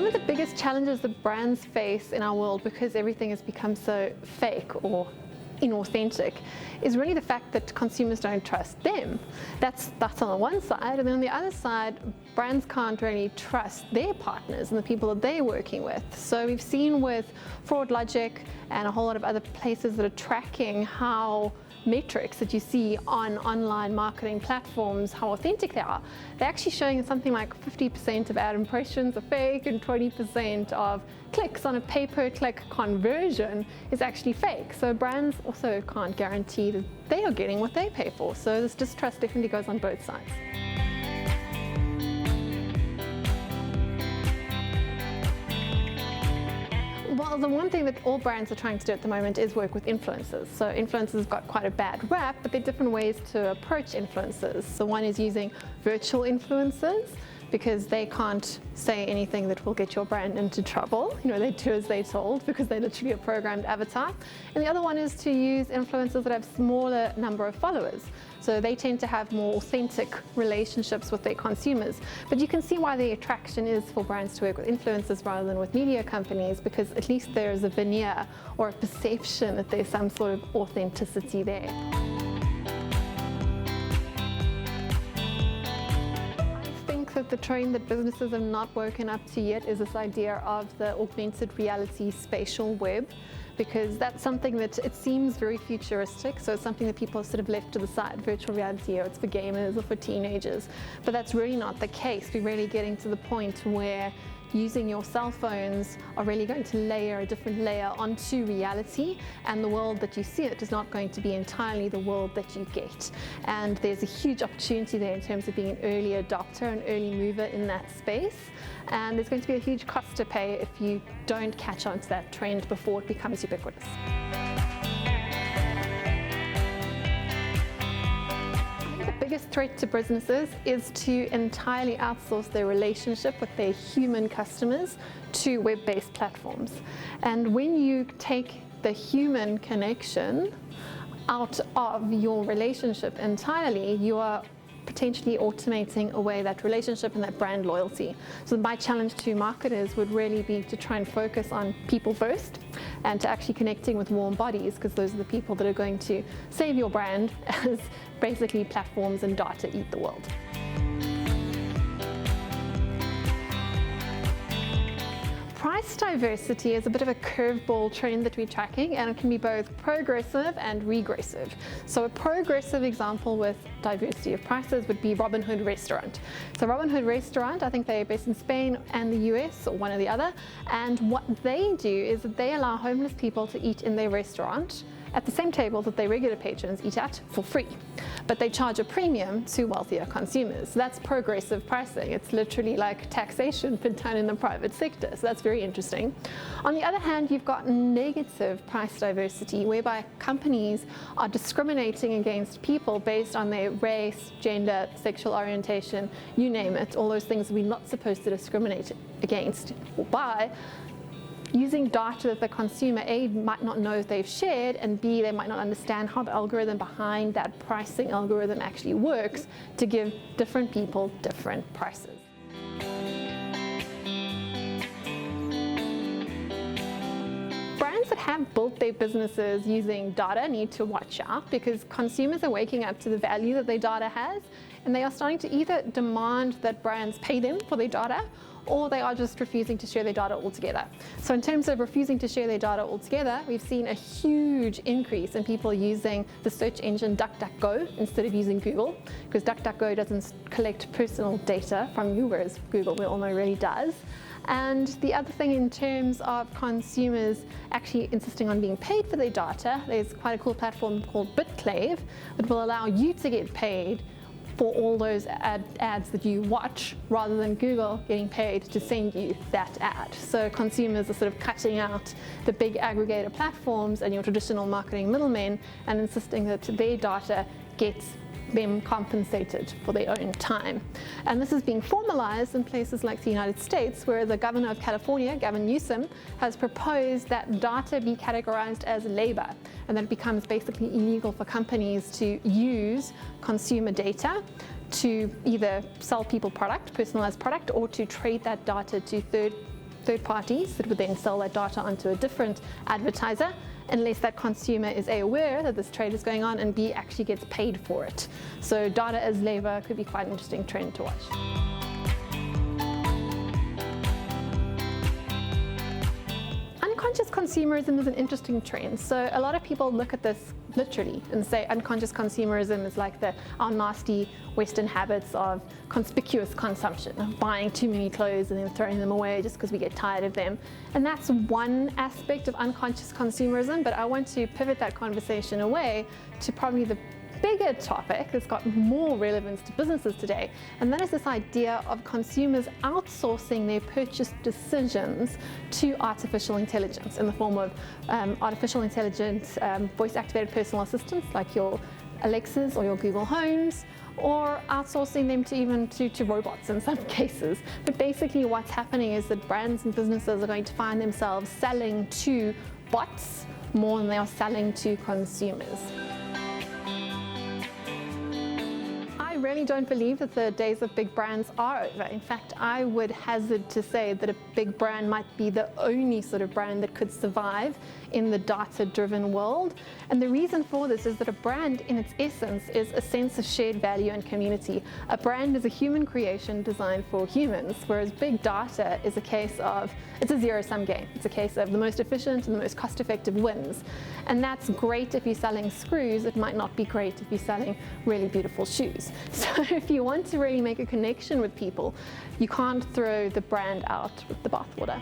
Some of the biggest challenges that brands face in our world, because everything has become so fake or inauthentic, is really the fact that consumers don't trust them. That's on the one side, and then on the other side, brands can't really trust their partners and the people that they're working with. So we've seen with Fraud Logic and a whole lot of other places that are tracking how metrics that you see on online marketing platforms, how authentic they are. They're actually showing something like 50% of ad impressions are fake and 20% of clicks on a pay-per-click conversion is actually fake. So brands also can't guarantee that they are getting what they pay for. So this distrust definitely goes on both sides. Well, the one thing that all brands are trying to do at the moment is work with influencers. So influencers have got quite a bad rap, but there are different ways to approach influencers. So one is using virtual influencers, because they can't say anything that will get your brand into trouble. You know, they do as they're told because they're literally a programmed avatar. And the other one is to use influencers that have smaller number of followers. So they tend to have more authentic relationships with their consumers. But you can see why the attraction is for brands to work with influencers rather than with media companies, because at least there is a veneer or a perception that there's some sort of authenticity there. That the trend that businesses have not woken up to yet is this idea of the augmented reality spatial web, because that's something that it seems very futuristic. So it's something that people have sort of left to the side. Virtual reality, or it's for gamers or for teenagers, but that's really not the case. We're really getting to the point where using your cell phones are really going to layer a different layer onto reality, and the world that you see it is not going to be entirely the world that you get. And there's a huge opportunity there in terms of being an early adopter, an early mover in that space. And there's going to be a huge cost to pay if you don't catch on to that trend before it becomes ubiquitous. The biggest threat to businesses is to entirely outsource their relationship with their human customers to web-based platforms. And when you take the human connection out of your relationship entirely, you are potentially automating away that relationship and that brand loyalty. So my challenge to marketers would really be to try and focus on people first, and to actually connecting with warm bodies, because those are the people that are going to save your brand as basically platforms and data eat the world. Price diversity is a bit of a curveball trend that we're tracking, and it can be both progressive and regressive. So a progressive example with diversity of prices would be Robin Hood Restaurant. So Robin Hood Restaurant, I think they're based in Spain and the US, or one or the other, and what they do is that they allow homeless people to eat in their restaurant at the same table that their regular patrons eat at for free. But they charge a premium to wealthier consumers. So that's progressive pricing. It's literally like taxation but done in the private sector. So that's very interesting. On the other hand, you've got negative price diversity, whereby companies are discriminating against people based on their race, gender, sexual orientation, you name it, all those things we're not supposed to discriminate against or by, using data that the consumer A might not know they've shared, and B, they might not understand how the algorithm behind that pricing algorithm actually works to give different people different prices. Brands that have built their businesses using data need to watch out, because consumers are waking up to the value that their data has, and they are starting to either demand that brands pay them for their data, or they are just refusing to share their data altogether. So in terms of refusing to share their data altogether, we've seen a huge increase in people using the search engine DuckDuckGo instead of using Google, because DuckDuckGo doesn't collect personal data from you, whereas Google, we all know, really does. And the other thing in terms of consumers actually insisting on being paid for their data, there's quite a cool platform called BitClave that will allow you to get paid for all those ads that you watch, rather than Google getting paid to send you that ad. So consumers are sort of cutting out the big aggregator platforms and your traditional marketing middlemen, and insisting that their data gets them compensated for their own time. And this is being formalized in places like the United States, where the governor of California, Gavin Newsom, has proposed that data be categorized as labor, and that it becomes basically illegal for companies to use consumer data to either sell people product, personalized product, or to trade that data to third third parties that would then sell that data onto a different advertiser, unless that consumer is A, aware that this trade is going on, and B, actually gets paid for it. So data as labor could be quite an interesting trend to watch. Unconscious consumerism is an interesting trend. So a lot of people look at this literally and say unconscious consumerism is like our nasty Western habits of conspicuous consumption, of buying too many clothes and then throwing them away just because we get tired of them. And that's one aspect of unconscious consumerism, but I want to pivot that conversation away to probably the bigger topic that's got more relevance to businesses today, and that is this idea of consumers outsourcing their purchase decisions to artificial intelligence in the form of artificial intelligence voice-activated personal assistants like your Alexas or your Google Homes, or outsourcing them to robots in some cases. But basically what's happening is that brands and businesses are going to find themselves selling to bots more than they are selling to consumers. I really don't believe that the days of big brands are over. In fact, I would hazard to say that a big brand might be the only sort of brand that could survive in the data-driven world. And the reason for this is that a brand in its essence is a sense of shared value and community. A brand is a human creation designed for humans, whereas big data is a case of, it's a zero-sum game. It's a case of the most efficient and the most cost-effective wins. And that's great if you're selling screws. It might not be great if you're selling really beautiful shoes. So if you want to really make a connection with people, you can't throw the brand out with the bathwater.